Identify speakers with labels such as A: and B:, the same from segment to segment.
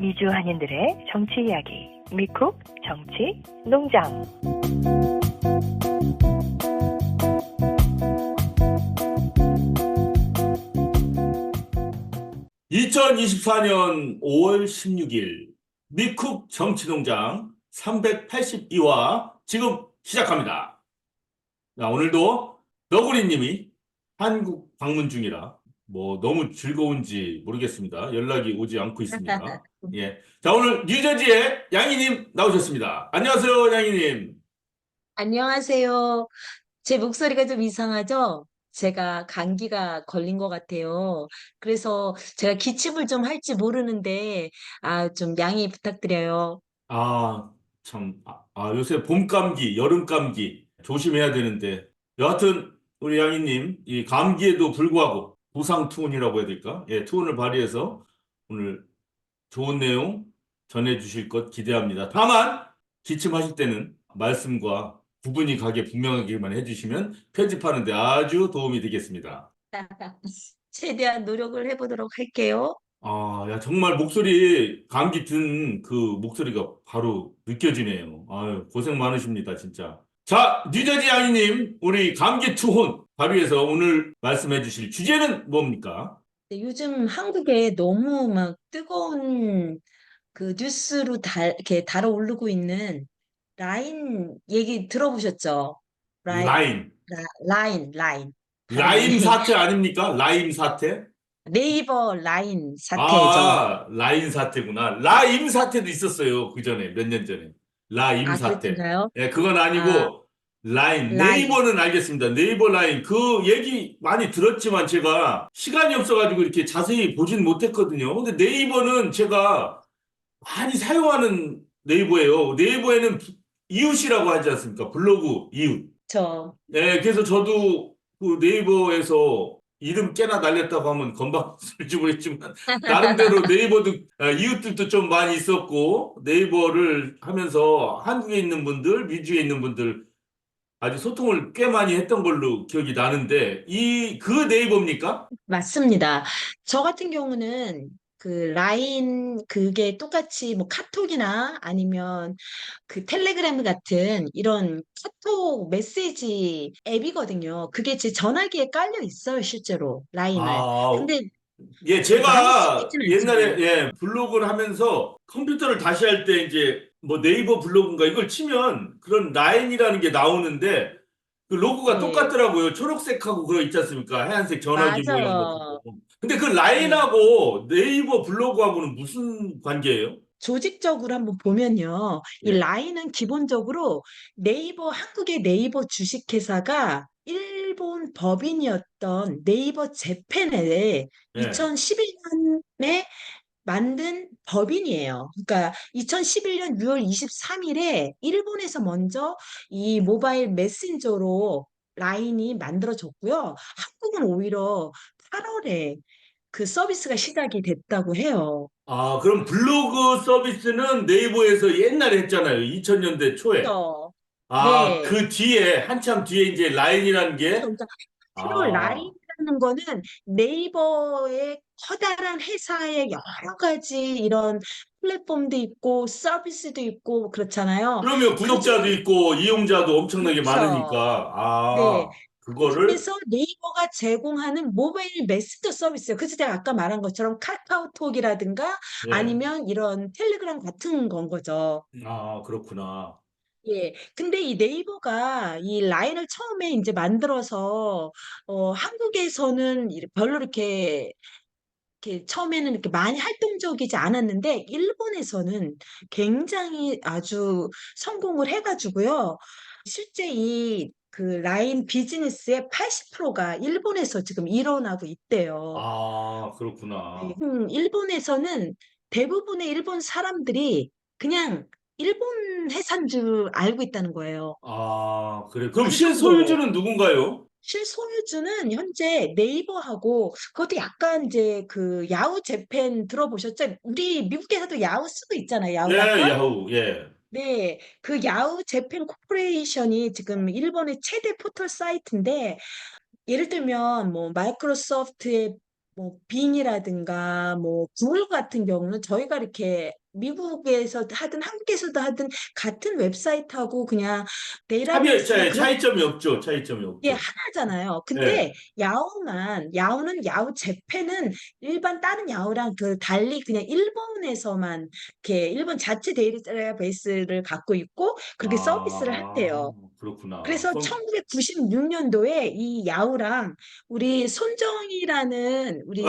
A: 미주 한인들의 정치 이야기 미쿡 정치 농장.
B: 2024년 5월 16일 미쿡 정치농장 382화 지금 시작합니다. 자, 오늘도 너구리님이 한국 방문 중이라 너무 즐거운지 모르겠습니다. 연락이 오지 않고 있습니다. 예. 자, 오늘 뉴저지의 양이님 나오셨습니다. 안녕하세요, 양이님.
C: 안녕하세요. 제 목소리가 좀 이상하죠? 제가 감기가 걸린 것 같아요. 그래서 제가 기침을 좀 할지 모르는데, 좀 양해 부탁드려요.
B: 아, 참, 요새 봄 감기, 여름 감기 조심해야 되는데, 여하튼, 우리 양희님, 이 감기에도 불구하고 부상 투혼이라고 해야 될까? 예, 투혼을 발휘해서 오늘 좋은 내용 전해주실 것 기대합니다. 다만, 기침하실 때는 말씀과 구분이 가게 분명하게만 해주시면 편집하는데 아주 도움이 되겠습니다.
C: 최대한 노력을 해보도록 할게요.
B: 야, 정말 목소리, 감기 든 그 목소리가 바로 느껴지네요. 아유, 고생 많으십니다, 진짜. 자, 뉴저지 양이님, 우리 감기 투혼 발휘해서 오늘 말씀해 주실 주제는 뭡니까?
C: 네, 요즘 한국에 너무 막 뜨거운 그 뉴스로 이렇게 달아오르고 있는 라인 얘기 들어보셨죠? 라인,
B: 라임.
C: 라인. 발음이.
B: 라임 사태 아닙니까? 라임 사태?
C: 네이버 라인 사태죠.
B: 라임 사태구나. 라임 사태도 있었어요. 그 전에, 몇 년 전에. 라임 사태.
C: 그렇던가요?
B: 예, 그건
C: 아,
B: 아니고, 라임.
C: 라인.
B: 네이버는 알겠습니다. 네이버 라임. 그 얘기 많이 들었지만 제가 시간이 없어가지고 이렇게 자세히 보진 못했거든요. 근데 네이버는 제가 많이 사용하는 네이버예요. 네이버에는 이웃이라고 하지 않습니까? 블로그 이웃.
C: 저,
B: 네, 그래서 저도 그 네이버에서 이름 깨나 날렸다고 하면 건방질지 모르겠지만 나름대로 네이버도 이웃들도 좀 많이 있었고 네이버를 하면서 한국에 있는 분들, 미주에 있는 분들 아주 소통을 꽤 많이 했던 걸로 기억이 나는데 그 네이버입니까?
C: 맞습니다. 저 같은 경우는 그 라인 그게 똑같이 뭐 카톡이나 아니면 그 텔레그램 같은 이런 카톡 메시지 앱이거든요. 그게 제 전화기에 깔려 있어요, 실제로 라인을.
B: 아,
C: 근데
B: 예,
C: 많이
B: 제가
C: 쓰이진 않잖아요.
B: 옛날에 블로그를 하면서 컴퓨터를 다시 할 때 이제 네이버 블로그인가 이걸 치면 그런 라인이라는 게 나오는데 그 로고가
C: 네,
B: 똑같더라고요. 초록색하고 그거 있지 않습니까? 하얀색 전화기 모양 같은 거.
C: 맞아요.
B: 근데 그
C: 네.
B: 라인하고 네이버 블로그하고는 무슨 관계예요?
C: 조직적으로 한번 보면요. 이
B: 예.
C: 라인은 기본적으로 한국의 네이버 주식회사가 일본 법인이었던 네이버 재팬에
B: 예.
C: 2011년에 만든 법인이에요. 그러니까 2011년 6월 23일에 일본에서 먼저 이 모바일 메신저로 라인이 만들어졌고요. 한국은 오히려 8월에 그 서비스가 시작이 됐다고 해요.
B: 그럼 블로그 서비스는 네이버에서 옛날에 했잖아요. 2000년대 초에.
C: 그렇죠. 네.
B: 그 뒤에, 한참 뒤에 이제 라인이라는
C: 그렇죠.
B: 게,
C: 그러니까 새로
B: 아,
C: 라인이라는 거는 네이버의 커다란 회사의 여러 가지 이런 플랫폼도 있고 서비스도 있고 그렇잖아요.
B: 그러면
C: 그
B: 구독자도
C: 중에
B: 있고 이용자도 엄청나게
C: 그렇죠.
B: 많으니까,
C: 네. 그
B: 그거를,
C: 중에서 네이버가 제공하는 모바일 메신저 서비스, 그래서 제가 아까 말한 것처럼 카카오톡이라든가
B: 예.
C: 아니면 이런 텔레그램 같은 건 거죠.
B: 그렇구나.
C: 예. 근데 이 네이버가 이 라인을 처음에 이제 만들어서 한국에서는 별로 이렇게 처음에는 이렇게 많이 활동적이지 않았는데 일본에서는 굉장히 아주 성공을 해가지고요. 실제 이 그 라인 비즈니스의 80%가 일본에서 지금 일어나고 있대요. 네.
B: 그렇구나.
C: 일본에서는 대부분의 일본 사람들이 그냥 일본 회사인 줄 알고 있다는 거예요.
B: 그래. 그럼
C: 그 정도로
B: 실소유주는 누군가요?
C: 실소유주는 현재 네이버하고 그것도 약간 이제 그 야후 재팬 들어보셨죠? 우리 미국에서도 야후 쓰고 있잖아요.
B: 예,
C: 야후닷컴.
B: 야후, 예.
C: 네, 그 야후 재팬 코퍼레이션이 지금 일본의 최대 포털 사이트인데 예를 들면 뭐 마이크로소프트의 뭐 빙이라든가 뭐 구글 같은 경우는 저희가 이렇게 미국에서 하든 한국에서도 하든 같은 웹사이트하고 그냥 데이터베이스나 그런
B: 차이점이 없죠. 차이점이
C: 게
B: 없죠.
C: 하나잖아요.
B: 예.
C: 근데 야후는 야후 재팬은 일반 다른 야후랑 그 달리 그냥 일본에서만 이렇게 일본 자체 데이터베이스를 갖고 있고 그렇게 서비스를
B: 아,
C: 한대요.
B: 그렇구나.
C: 그래서 1996년도에 이 야후랑 우리 손정희라는 우리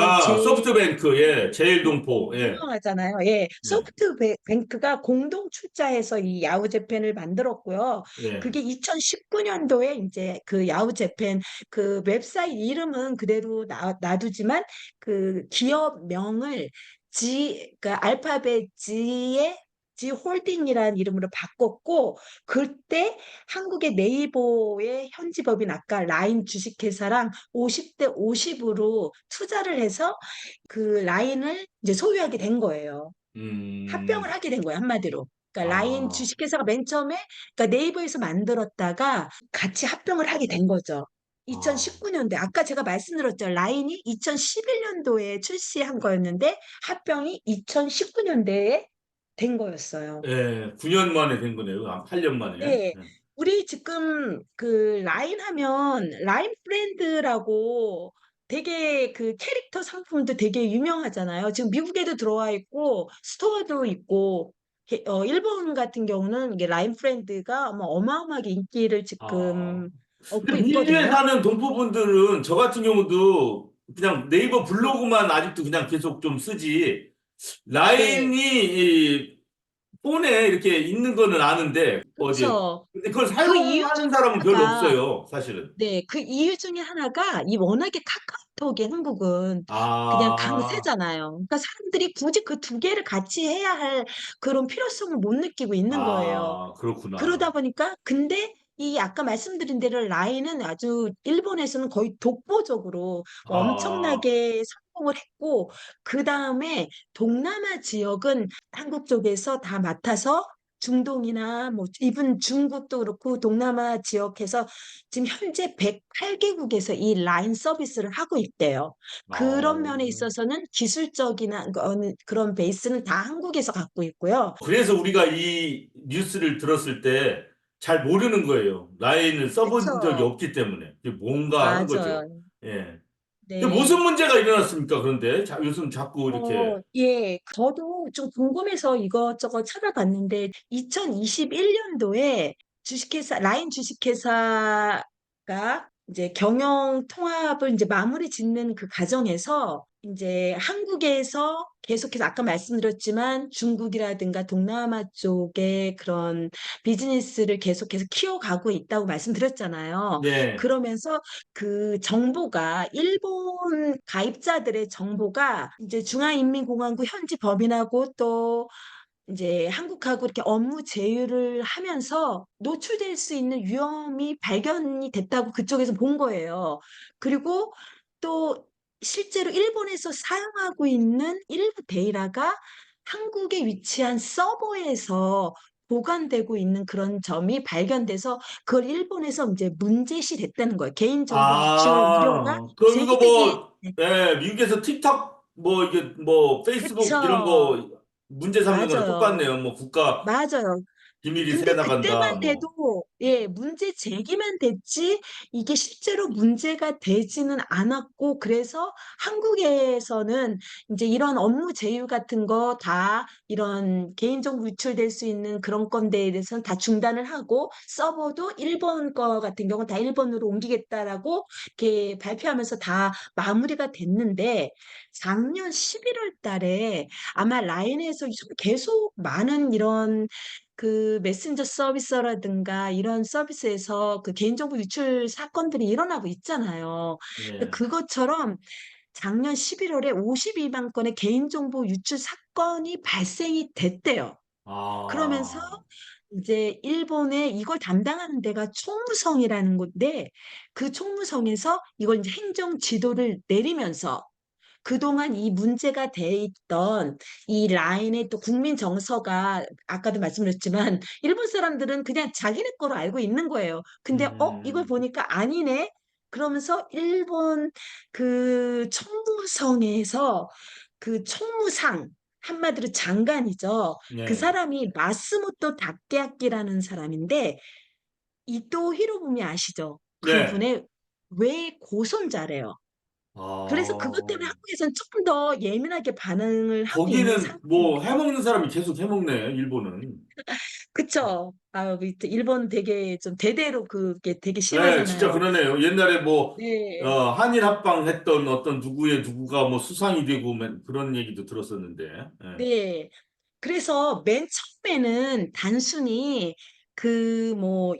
B: 소프트뱅크, 예, 제일동포, 예,
C: 유명하잖아요. 예,
B: 예,
C: 소프트뱅크가 공동 출자해서 이 야후 재팬을 만들었고요.
B: 예.
C: 그게 2019년도에 이제 그 야후 재팬 그 웹사이트 이름은 그대로 놔두지만 그 기업명을 그 알파벳 G의 G 홀딩이라는 이름으로 바꿨고 그때 한국의 네이버의 현지 법인 아까 라인 주식회사랑 50대 50으로 투자를 해서 그 라인을 이제 소유하게 된 거예요. 합병을
B: 음,
C: 하게 된 거예요, 한마디로. 그러니까 라인
B: 아,
C: 주식회사가 맨 처음에 그러니까 네이버에서 만들었다가 같이 합병을 하게 된 거죠.
B: 아,
C: 2019년도에 아까 제가 말씀드렸죠. 라인이 2011년도에 출시한 거였는데 합병이 2019년도에 된 거였어요.
B: 예, 9년 만에 된 거네요. 8년 만에.
C: 네.
B: 예.
C: 우리 지금 그 라인 하면 라인 프렌드라고 되게 그 캐릭터 상품도 되게 유명하잖아요. 지금 미국에도 들어와 있고 스토어도 있고 일본 같은 경우는 이게 라인 프렌드가 뭐 어마어마하게 인기를
B: 아,
C: 지금 얻고
B: 근데 미주에
C: 있거든요.
B: 사는 동포분들은 저 같은 경우도 그냥 네이버 블로그만 아직도 그냥 계속 좀 쓰지,
C: 네.
B: 라인이 이 폰에 이렇게 있는 거는 아는데, 어디,
C: 그렇죠.
B: 근데 그걸
C: 그 이유
B: 사용하는
C: 중에
B: 사람은 별로
C: 하나가
B: 없어요, 사실은.
C: 네, 그 이유 중에 하나가 이 워낙에 카카오톡이 한국은 그냥
B: 아,
C: 강세잖아요. 그러니까 사람들이 굳이 그 두 개를 같이 해야 할 그런 필요성을 못 느끼고 있는 거예요. 그러다
B: 그렇구나.
C: 보니까 근데 이 아까 말씀드린 대로 라인은 아주 일본에서는 거의 독보적으로
B: 아,
C: 엄청나게 성공을 했고 그 다음에 동남아 지역은 한국 쪽에서 다 맡아서 중동이나 뭐 이분 중국도 그렇고 동남아 지역에서 지금 현재 108개국에서 이 라인 서비스를 하고 있대요. 그런
B: 어.
C: 면에 있어서는 기술적이나 그런 베이스는 다 한국에서 갖고 있고요.
B: 그래서 우리가 이 뉴스를 들었을 때 잘 모르는 거예요. 라인을 써본 적이
C: 그쵸?
B: 없기 때문에. 이게 뭔가 하는 거죠.
C: 맞아요.
B: 예. 근데 무슨
C: 네.
B: 문제가 일어났습니까? 그런데 요즘 자꾸 이렇게.
C: 예, 저도 좀 궁금해서 이것저것 찾아봤는데, 2021년도에 라인 주식회사가 이제 경영 통합을 이제 마무리 짓는 그 과정에서 이제 한국에서 계속해서 아까 말씀드렸지만 중국이라든가 동남아 쪽에 그런 비즈니스를 계속해서 키워가고 있다고 말씀드렸잖아요.
B: 네.
C: 그러면서 그 정보가 일본 가입자들의 정보가 이제 중화인민공화국 현지 법인하고 또 이제 한국하고 이렇게 업무 제휴를 하면서 노출될 수 있는 위험이 발견이 됐다고 그쪽에서 본 거예요. 그리고 또 실제로 일본에서 사용하고 있는 일부 데이터가 한국에 위치한 서버에서 보관되고 있는 그런 점이 발견돼서 그걸 일본에서 이제 문제시 됐다는 거예요. 개인정보 유출 우려가
B: 그럼 이거
C: 제기되기,
B: 뭐, 예, 미국에서 틱톡, 뭐, 이게, 뭐, 페이스북 이런
C: 그쵸.
B: 거 문제 삼는 거랑
C: 맞아요.
B: 똑같네요. 뭐, 국가
C: 맞아요.
B: 기밀이
C: 근데
B: 새나간다,
C: 그때만
B: 뭐.
C: 돼도 예, 문제 제기만 됐지 이게 실제로 문제가 되지는 않았고 그래서 한국에서는 이제 이런 업무 제휴 같은 거 다 이런 개인정보 유출될 수 있는 그런 건대에 대해서는 다 중단을 하고 서버도 일본 거 같은 경우는 다 일본으로 옮기겠다라고 이렇게 발표하면서 다 마무리가 됐는데 작년 11월 달에 아마 라인에서 계속 많은 이런 그 메신저 서비스라든가 이런 서비스에서 그 개인정보 유출 사건들이 일어나고 있잖아요.
B: 예.
C: 그것처럼 작년 11월에 52만 건의 개인정보 유출 사건이 발생이 됐대요. 그러면서
B: 아,
C: 이제 일본에 이걸 담당하는 데가 총무성이라는 건데 그 총무성에서 이걸 이제 행정 지도를 내리면서 그동안 이 문제가 돼 있던 이 라인의 또 국민 정서가 아까도 말씀드렸지만 일본 사람들은 그냥 자기네 거로 알고 있는 거예요. 근데 이걸
B: 음,
C: 보니까 아니네. 그러면서 일본 그 총무성에서 그 총무상, 한마디로 장관이죠. 그
B: 네.
C: 사람이 마스모토 다케아키라는 사람인데, 이토 히로부미 아시죠?
B: 네.
C: 그분의 외 고손자래요. 그래서 그것 때문에
B: 아,
C: 한국에서는 조금 더 예민하게 반응을 하고 있는
B: 거기는 뭐
C: 상태인데요.
B: 해먹는 사람이 계속 해먹네, 일본은.
C: 그쵸? 아, 일본 되게 좀 대대로 그게 되게
B: 네, 진짜
C: 심하잖아요.
B: 그러네요. 옛날에 뭐,
C: 네.
B: 한일 합방 했던 어떤 누구의 누구가 뭐 수상이 되고 그런 얘기도 들었었는데. 예.
C: 네. 그래서 맨 처음에는 단순히 그 뭐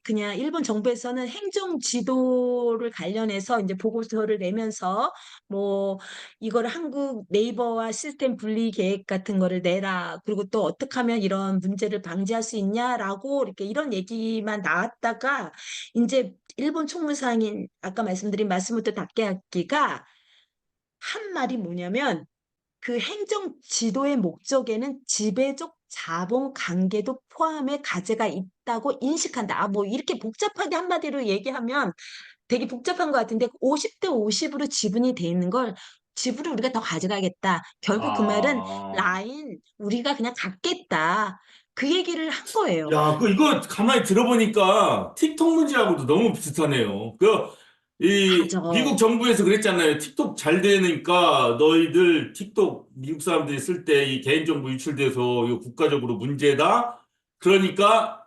C: 그냥 일본 정부에서는 행정 지도를 관련해서 이제 보고서를 내면서 뭐 이걸 한국 네이버와 시스템 분리 계획 같은 거를 내라. 그리고 또 어떻게 하면 이런 문제를 방지할 수 있냐라고 이렇게 이런 얘기만 나왔다가 이제 일본 총무상인 아까 말씀드린 마스모토 다케아키가 한 말이 뭐냐면, 그 행정 지도의 목적에는 지배적 자본 관계도 포함해 가제가 있다고 인식한다. 아, 뭐 이렇게 복잡하게 한마디로 얘기하면 되게 복잡한 것 같은데 50대 50으로 지분이 돼 있는 걸 지분을 우리가 더 가져가겠다. 결국 그 말은
B: 아.
C: 라인 우리가 그냥 갖겠다. 그 얘기를 한 거예요.
B: 야, 이거 가만히 들어보니까 틱톡 문제하고도 너무 비슷하네요.
C: 맞아.
B: 미국 정부에서 그랬잖아요. 틱톡 잘 되니까 너희들 틱톡 미국 사람들이 쓸 때 이 개인정보 유출돼서 이거 국가적으로 문제다. 그러니까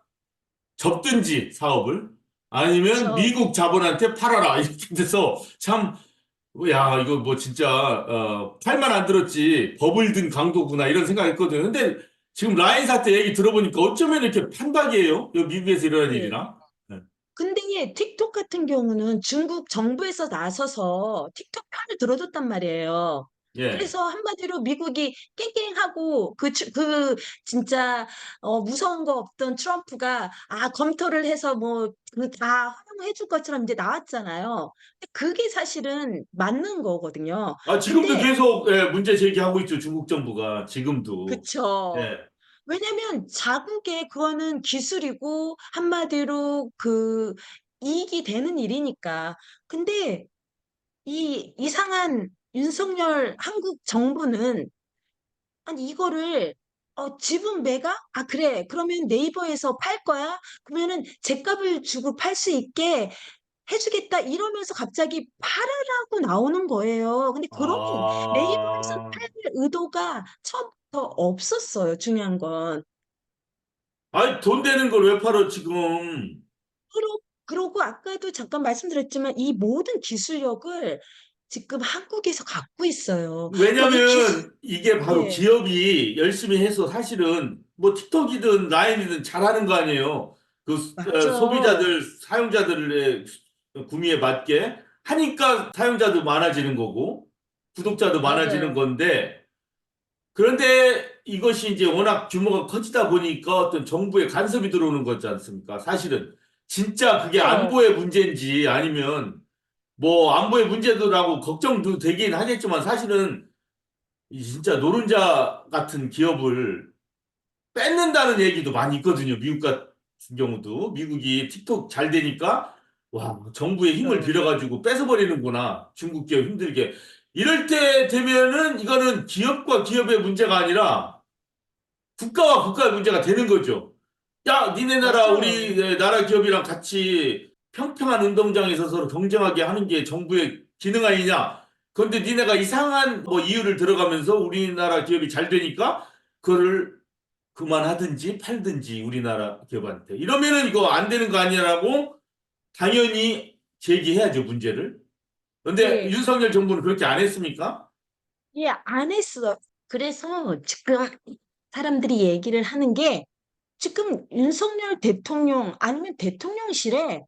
B: 접든지 사업을 아니면
C: 그쵸.
B: 미국 자본한테 팔아라. 이렇게 돼서 참, 야, 이거 뭐 진짜, 팔만 안 들었지. 법을 든 강도구나. 이런 생각했거든요. 근데 지금 라인 사태 얘기 들어보니까 어쩌면 이렇게 판박이에요? 이 미국에서 일어난
C: 네.
B: 일이나? 네.
C: 근데 틱톡 같은 경우는 중국 정부에서 나서서 틱톡 편을 들어줬단 말이에요.
B: 예.
C: 그래서 한마디로 미국이 깽깽하고 진짜 무서운 거 없던 트럼프가 검토를 해서 뭐 그 다 허용해 줄 것처럼 이제 나왔잖아요. 근데 그게 사실은 맞는 거거든요.
B: 아, 지금도
C: 근데
B: 계속, 예, 문제 제기하고 있죠. 중국 정부가. 지금도.
C: 그쵸.
B: 예.
C: 왜냐면 자국의 그거는 기술이고 한마디로 그 이익이 되는 일이니까. 근데 이 이상한 윤석열 한국 정부는 아니 이거를 지분 매각? 아 그래. 그러면 네이버에서 팔 거야? 그러면은 제값을 주고 팔 수 있게 해주겠다 이러면서 갑자기 팔으라고 나오는 거예요. 근데 그러면 네이버에서
B: 아,
C: 팔 의도가 처음부터 없었어요. 중요한 건.
B: 아니, 돈 되는 걸 왜 팔어, 지금?
C: 그러고 아까도 잠깐 말씀드렸지만 이 모든 기술력을 지금 한국에서 갖고 있어요. 그러니까 이 기술,
B: 왜냐면 이게 바로
C: 네,
B: 기업이 열심히 해서 사실은 뭐 틱톡이든 라인이든 잘하는 거 아니에요.
C: 맞죠.
B: 소비자들, 사용자들의 구미에 맞게 하니까 사용자도 많아지는 거고 구독자도 많아지는
C: 맞아요.
B: 건데 그런데 이것이 이제 워낙 규모가 커지다 보니까 어떤 정부의 간섭이 들어오는 거지 않습니까? 사실은 진짜 그게
C: 그쵸.
B: 안보의 문제인지 아니면 뭐 안보의 문제도라고 걱정도 되긴 하겠지만 사실은 이 진짜 노른자 같은 기업을 뺏는다는 얘기도 많이 있거든요. 미국 같은 경우도. 미국이 틱톡 잘 되니까, 와, 정부의 힘을
C: 그쵸.
B: 빌어가지고 뺏어버리는구나. 중국 기업 힘들게. 이럴 때 되면은 이거는 기업과 기업의 문제가 아니라 국가와 국가의 문제가 되는 거죠. 야, 니네 나라,
C: 맞아요.
B: 우리 나라 기업이랑 같이 평평한 운동장에 서로 경쟁하게 하는 게 정부의 기능 아니냐? 그런데 니네가 이상한 뭐 이유를 들어가면서 우리나라 기업이 잘 되니까 그거를 그만하든지 팔든지 우리나라 기업한테. 이러면은 이거 안 되는 거 아니냐라고 당연히 제기해야죠, 문제를. 그런데
C: 예,
B: 윤석열 정부는 그렇게 안 했습니까?
C: 예, 안 했어. 그래서 지금 사람들이 얘기를 하는 게 지금 윤석열 대통령 아니면 대통령실에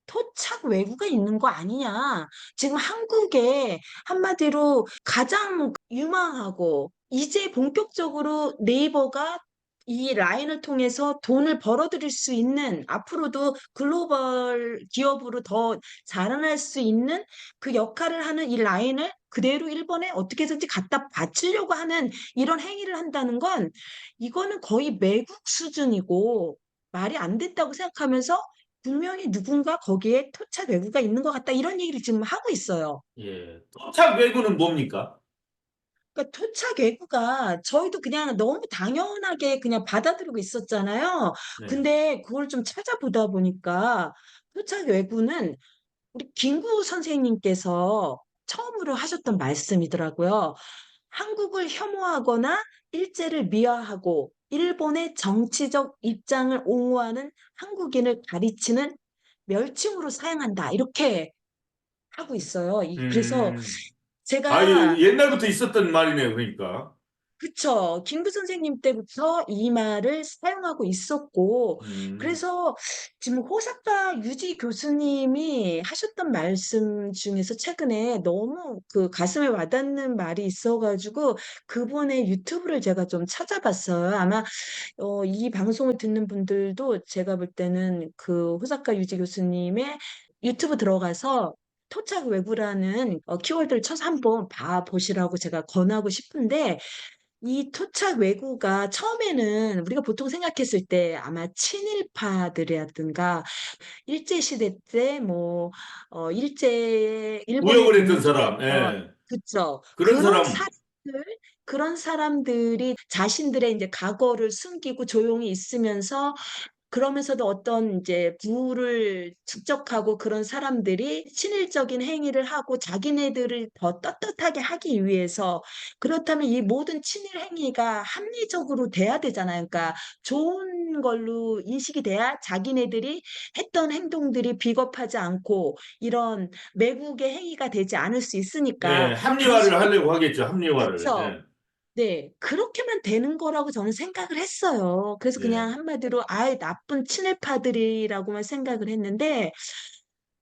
C: 토착 외구가 있는 거 아니냐. 지금 한국에 한마디로 가장 유망하고 이제 본격적으로 네이버가 이 라인을 통해서 돈을 벌어들일 수 있는 앞으로도 글로벌 기업으로 더 자라날 수 있는 그 역할을 하는 이 라인을 그대로 일본에 어떻게 해서든지 갖다 바치려고 하는 이런 행위를 한다는 건 이거는 거의 매국 수준이고 말이 안 됐다고 생각하면서 분명히 누군가 거기에 토착 외구가 있는 것 같다. 이런 얘기를 지금 하고 있어요.
B: 예. 토착 외구는 뭡니까?
C: 그러니까 토착 외구가 저희도 그냥 너무 당연하게 그냥 받아들이고 있었잖아요.
B: 네.
C: 근데 그걸 좀 찾아보다 보니까 토착 외구는 우리 김구 선생님께서 처음으로 하셨던 말씀이더라고요. 한국을 혐오하거나 일제를 미화하고 일본의 정치적 입장을 옹호하는 한국인을 가리치는 멸칭으로 사용한다. 이렇게 하고 있어요. 그래서
B: 음. 아,
C: 제가
B: 옛날부터 있었던 말이네요, 그러니까.
C: 그쵸. 김구 선생님 때부터 이 말을 사용하고 있었고,
B: 음.
C: 그래서 지금 호사카 유지 교수님이 하셨던 말씀 중에서 최근에 너무 그 가슴에 와닿는 말이 있어가지고, 그분의 유튜브를 제가 좀 찾아봤어요. 아마, 이 방송을 듣는 분들도 제가 볼 때는 그 호사카 유지 교수님의 유튜브 들어가서 토착 외구라는 키워드를 쳐서 한번 봐보시라고 제가 권하고 싶은데, 이 토착 외구가 처음에는 우리가 보통 생각했을 때 아마 친일파들이라든가 일제시대 때 뭐, 일본에
B: 무역을 했던
C: 동조했던,
B: 사람, 예.
C: 그쵸.
B: 그런 사람,
C: 그런 사람들이 자신들의 이제 과거를 숨기고 조용히 있으면서 그러면서도 어떤 이제 부를 축적하고 그런 사람들이 친일적인 행위를 하고 자기네들을 더 떳떳하게 하기 위해서 그렇다면 이 모든 친일 행위가 합리적으로 돼야 되잖아요. 그러니까 좋은 걸로 인식이 돼야 자기네들이 했던 행동들이 비겁하지 않고 이런 매국의 행위가 되지 않을 수
B: 예,
C: 있으니까
B: 합리화를
C: 단순히
B: 하려고 하겠죠, 합리화를.
C: 그쵸.
B: 예.
C: 네, 그렇게만 되는 거라고 저는 생각을 했어요. 그래서
B: 예.
C: 그냥 한마디로 아예 나쁜 친일파들이라고만 생각을 했는데,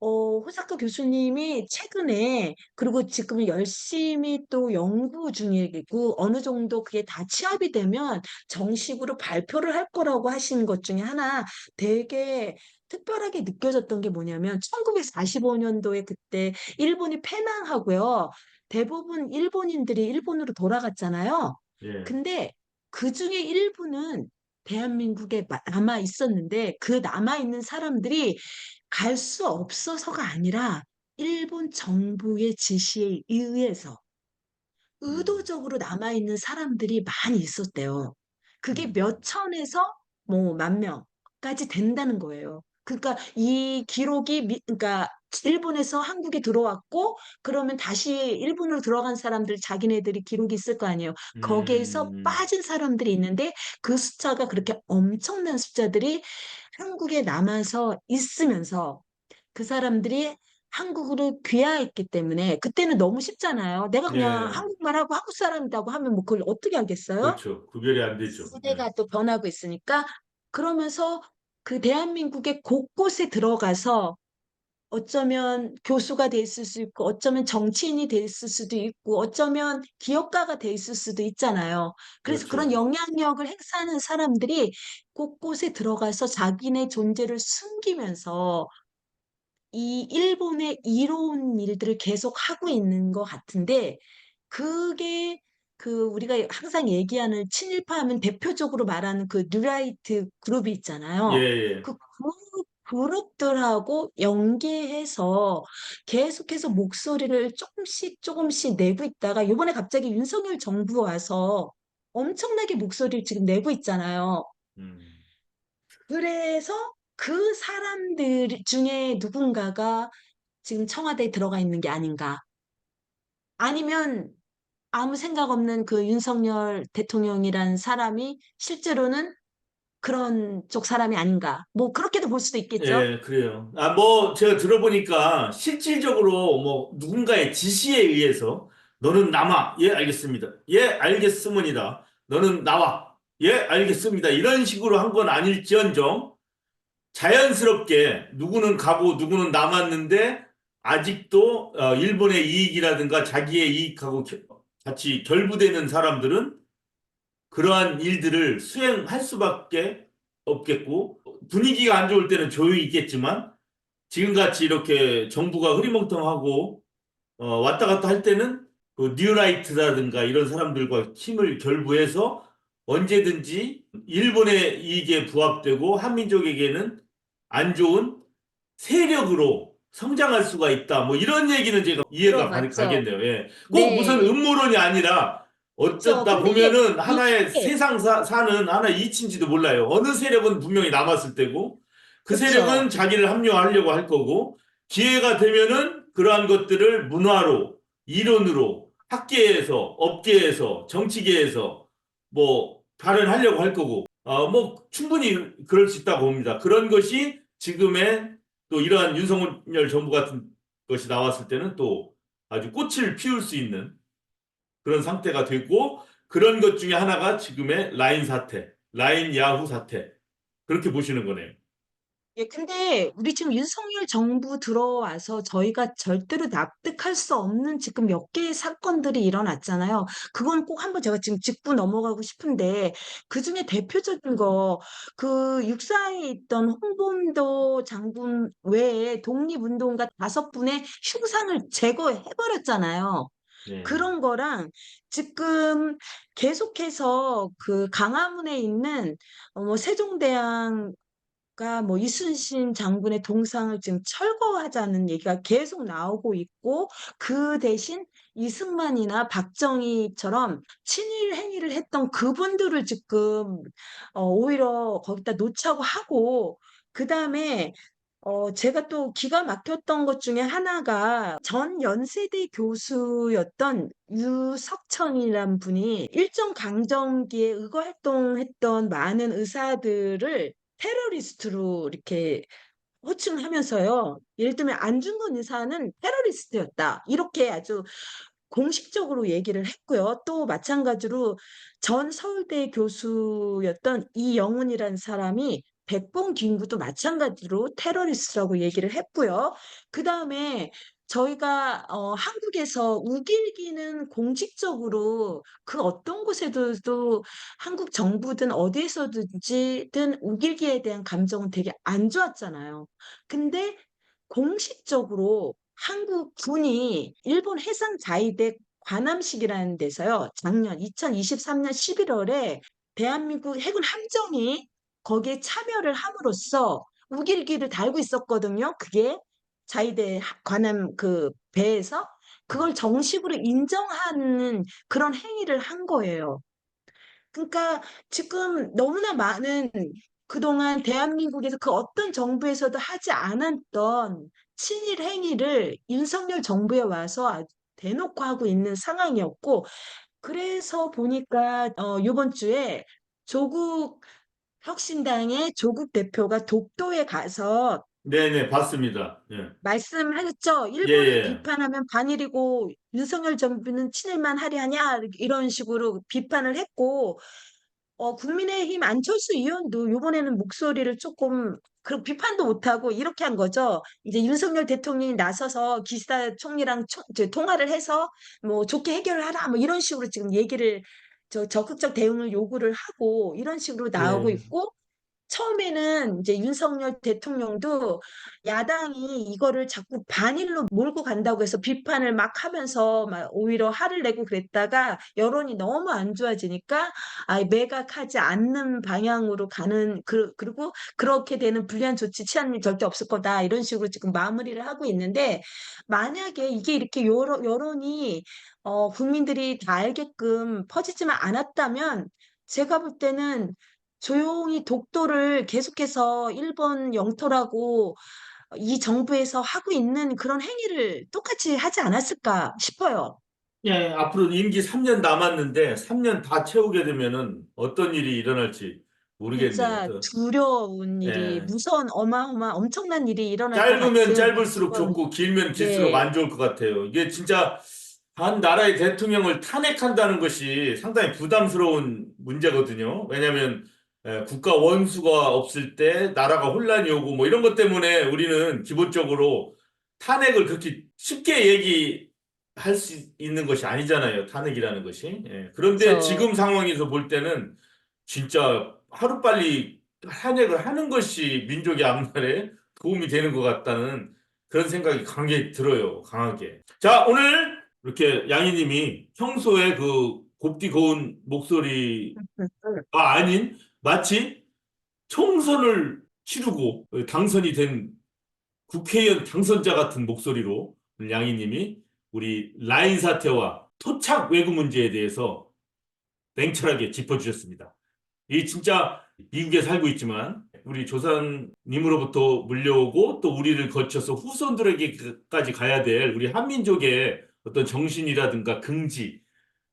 C: 호사카 교수님이 최근에, 그리고 지금 열심히 또 연구 중이고, 어느 정도 그게 다 취합이 되면 정식으로 발표를 할 거라고 하신 것 중에 하나 되게 특별하게 느껴졌던 게 뭐냐면, 1945년도에 그때 일본이 패망하고요. 대부분 일본인들이 일본으로 돌아갔잖아요.
B: 예.
C: 근데 그 중에 일부는 대한민국에 남아 있었는데, 그 남아 있는 사람들이 갈 수 없어서가 아니라 일본 정부의 지시에 의해서
B: 음.
C: 의도적으로 남아있는 사람들이 많이 있었대요. 그게
B: 음.
C: 몇 천에서 뭐 만 명까지 된다는 거예요. 그러니까 이 기록이 그러니까 일본에서 한국에 들어왔고 그러면 다시 일본으로 들어간 사람들 자기네들이 기록이 있을 거 아니에요. 거기에서
B: 음.
C: 빠진 사람들이 있는데 그 숫자가 그렇게 엄청난 숫자들이 한국에 남아서 있으면서 그 사람들이 한국으로 귀화했기 때문에 그때는 너무 쉽잖아요. 내가 그냥
B: 예.
C: 한국말하고 한국 사람이라고 하면 뭐 그걸 어떻게 하겠어요?
B: 그렇죠. 구별이 안 되죠. 예.
C: 시대가 또 변하고 있으니까 그러면서 그 대한민국의 곳곳에 들어가서 어쩌면 교수가 돼 있을 수 있고 어쩌면 정치인이 돼 있을 수도 있고 어쩌면 기업가가 돼 있을 수도 있잖아요. 그래서 그런
B: 그렇죠.
C: 영향력을 행사하는 사람들이 곳곳에 들어가서 자기네 존재를 숨기면서 이 일본의 이로운 일들을 계속 하고 있는 것 같은데, 그게 그 우리가 항상 얘기하는 친일파 하면 대표적으로 말하는 그 뉴라이트 그룹이
B: 예,
C: 있잖아요.
B: 예.
C: 그 그룹들하고 연계해서 계속해서 목소리를 조금씩 조금씩 내고 있다가 이번에 갑자기 윤석열 정부 와서 엄청나게 목소리를 지금 내고 있잖아요.
B: 음.
C: 그래서 그 사람들 중에 누군가가 지금 청와대에 들어가 있는 게 아닌가. 아니면 아무 생각 없는 그 윤석열 대통령이란 사람이 실제로는 그런 쪽 사람이 아닌가. 뭐 그렇게도 볼 수도 있겠죠.
B: 예, 그래요. 아, 뭐, 제가 들어보니까 실질적으로 뭐, 누군가의 지시에 의해서 너는 남아. 예, 알겠습니다. 예, 알겠습니다. 너는 나와. 예, 알겠습니다. 이런 식으로 한 건 아닐지언정 자연스럽게 누구는 가고 누구는 남았는데 아직도 일본의 이익이라든가 자기의 이익하고 같이 결부되는 사람들은 그러한 일들을 수행할 수밖에 없겠고 분위기가 안 좋을 때는 조용히 있겠지만 지금같이 이렇게 정부가 흐리멍텅하고 왔다 갔다 할 때는 그 뉴라이트라든가 이런 사람들과 힘을 결부해서 언제든지 일본의 이익에 부합되고 한민족에게는 안 좋은 세력으로 성장할 수가 있다. 뭐 이런 얘기는 제가 이해가
C: 맞죠.
B: 가겠네요. 예. 꼭 무슨
C: 네.
B: 음모론이 아니라
C: 그렇죠.
B: 어쩌다
C: 근데
B: 보면은 하나의
C: 이게,
B: 세상 사는 하나의 이치인지도 몰라요. 어느 세력은 분명히 남았을 때고 그 세력은
C: 그렇죠.
B: 자기를 합리화하려고 할 거고 기회가 되면은 그러한 것들을 문화로, 이론으로, 학계에서, 업계에서, 정치계에서 뭐 발현하려고 할 거고 뭐 충분히 그럴 수 있다고 봅니다. 그런 것이 지금의 또 이러한 윤석열 정부 같은 것이 나왔을 때는 또 아주 꽃을 피울 수 있는 그런 상태가 됐고 그런 것 중에 하나가 지금의 라인 사태, 라인 야후 사태 그렇게 보시는 거네요.
C: 예, 근데 우리 지금 윤석열 정부 들어와서 저희가 절대로 납득할 수 없는 지금 몇 개의 사건들이 일어났잖아요. 그건 꼭 한번 제가 지금 짚고 넘어가고 싶은데, 그중에 대표적인 거, 그 육사에 있던 홍범도 장군 외에 독립운동가 5분의 흉상을 제거해버렸잖아요.
B: 네.
C: 그런 거랑 지금 계속해서 그 강화문에 있는 뭐 세종대왕 뭐 이순신 장군의 동상을 지금 철거하자는 얘기가 계속 나오고 있고 그 대신 이승만이나 박정희처럼 친일 행위를 했던 그분들을 지금 오히려 거기다 놓자고 하고 그다음에 제가 또 기가 막혔던 것 중에 하나가 전 연세대 교수였던 유석천이란 분이 일정 강점기에 의거 활동했던 많은 의사들을 테러리스트로 이렇게 호칭하면서요. 예를 들면 안중근 의사는 테러리스트였다. 이렇게 아주 공식적으로 얘기를 했고요. 또 마찬가지로 전 서울대 교수였던 이영훈이라는 사람이 백봉 김구도 마찬가지로 테러리스트라고 얘기를 했고요. 그다음에 저희가 한국에서 우길기는 공식적으로 그 어떤 곳에도 한국 정부든 어디에서든지든 우길기에 대한 감정은 되게 안 좋았잖아요. 근데 공식적으로 한국 군이 일본 해상자위대 관함식이라는 데서요, 작년 2023년 11월에 대한민국 해군 함정이 거기에 참여를 함으로써 우길기를 달고 있었거든요. 그게 자위대 관함 그 배에서 그걸 정식으로 인정하는 그런 행위를 한 거예요. 그러니까 지금 너무나 많은 그동안 대한민국에서 그 어떤 정부에서도 하지 않았던 친일 행위를 윤석열 정부에 와서 아주 대놓고 하고 있는 상황이었고, 그래서 보니까 이번 주에 조국 혁신당의 조국 대표가 독도에 가서
B: 네네, 봤습니다. 예.
C: 말씀하셨죠.
B: 예,
C: 일본을
B: 예.
C: 비판하면 반일이고 윤석열 정부는 친일만 하려 하냐 이런 식으로 비판을 했고 국민의힘 안철수 의원도 이번에는 목소리를 조금 그 비판도 못하고 이렇게 한 거죠. 이제 윤석열 대통령이 나서서 기시다 총리랑 통화를 해서 뭐 좋게 해결을 하라 뭐 이런 식으로 지금 얘기를 적극적 대응을 요구를 하고 이런 식으로 나오고
B: 예.
C: 있고 처음에는 이제 윤석열 대통령도 야당이 이거를 자꾸 반일로 몰고 간다고 해서 비판을 막 하면서 막 오히려 화를 내고 그랬다가 여론이 너무 안 좋아지니까 매각하지 않는 방향으로 가는 그리고 그렇게 되는 불리한 조치 취하는 일 절대 없을 거다 이런 식으로 지금 마무리를 하고 있는데 만약에 이게 이렇게 여론이 국민들이 다 알게끔 퍼지지만 않았다면 제가 볼 때는 조용히 독도를 계속해서 일본 영토라고 이 정부에서 하고 있는 그런 행위를 똑같이 하지 않았을까 싶어요.
B: 예, 앞으로 임기 3년 남았는데 3년 다 채우게 되면은 어떤 일이 일어날지 모르겠네요.
C: 진짜
B: 또,
C: 두려운 일이,
B: 예.
C: 무서운 엄청난 일이 일어날 것
B: 짧으면
C: 같은
B: 짧을수록
C: 그런,
B: 좋고 길면 길수록
C: 네,
B: 안 좋을 것 같아요. 이게 진짜 한 나라의 대통령을 탄핵한다는 것이 상당히 부담스러운 문제거든요. 왜냐하면 국가 원수가 없을 때 나라가 혼란이 오고 뭐 이런 것 때문에 우리는 기본적으로 탄핵을 그렇게 쉽게 얘기할 수 있는 것이 아니잖아요. 탄핵이라는 것이. 예. 그런데
C: 그렇죠.
B: 지금 상황에서 볼 때는 진짜 하루빨리 탄핵을 하는 것이 민족의 앞날에 도움이 되는 것 같다는 그런 생각이 강하게 들어요. 강하게. 자, 오늘 이렇게 양희님이 평소에 그 곱디 고운 목소리가 아닌 마치 총선을 치르고 당선이 된 국회의원 당선자 같은 목소리로 오늘 양희님이 우리 라인 사태와 토착 외교 문제에 대해서 냉철하게 짚어주셨습니다. 이 진짜 미국에 살고 있지만 우리 조상님으로부터 물려오고 또 우리를 거쳐서 후손들에게까지 가야 될 우리 한민족의 어떤 정신이라든가 긍지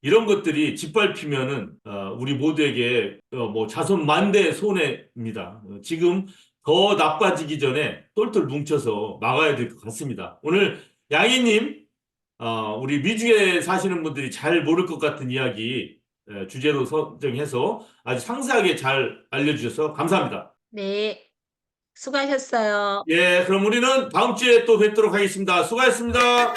B: 이런 것들이 짓밟히면은 우리 모두에게 뭐 자손 만대 손해입니다. 지금 더 나빠지기 전에 똘똘 뭉쳐서 막아야 될 것 같습니다. 오늘 양희님 우리 미주에 사시는 분들이 잘 모를 것 같은 이야기 주제로 선정해서 아주 상세하게 잘 알려주셔서 감사합니다.
C: 네, 수고하셨어요.
B: 예, 그럼 우리는 다음 주에 또 뵙도록 하겠습니다. 수고하셨습니다.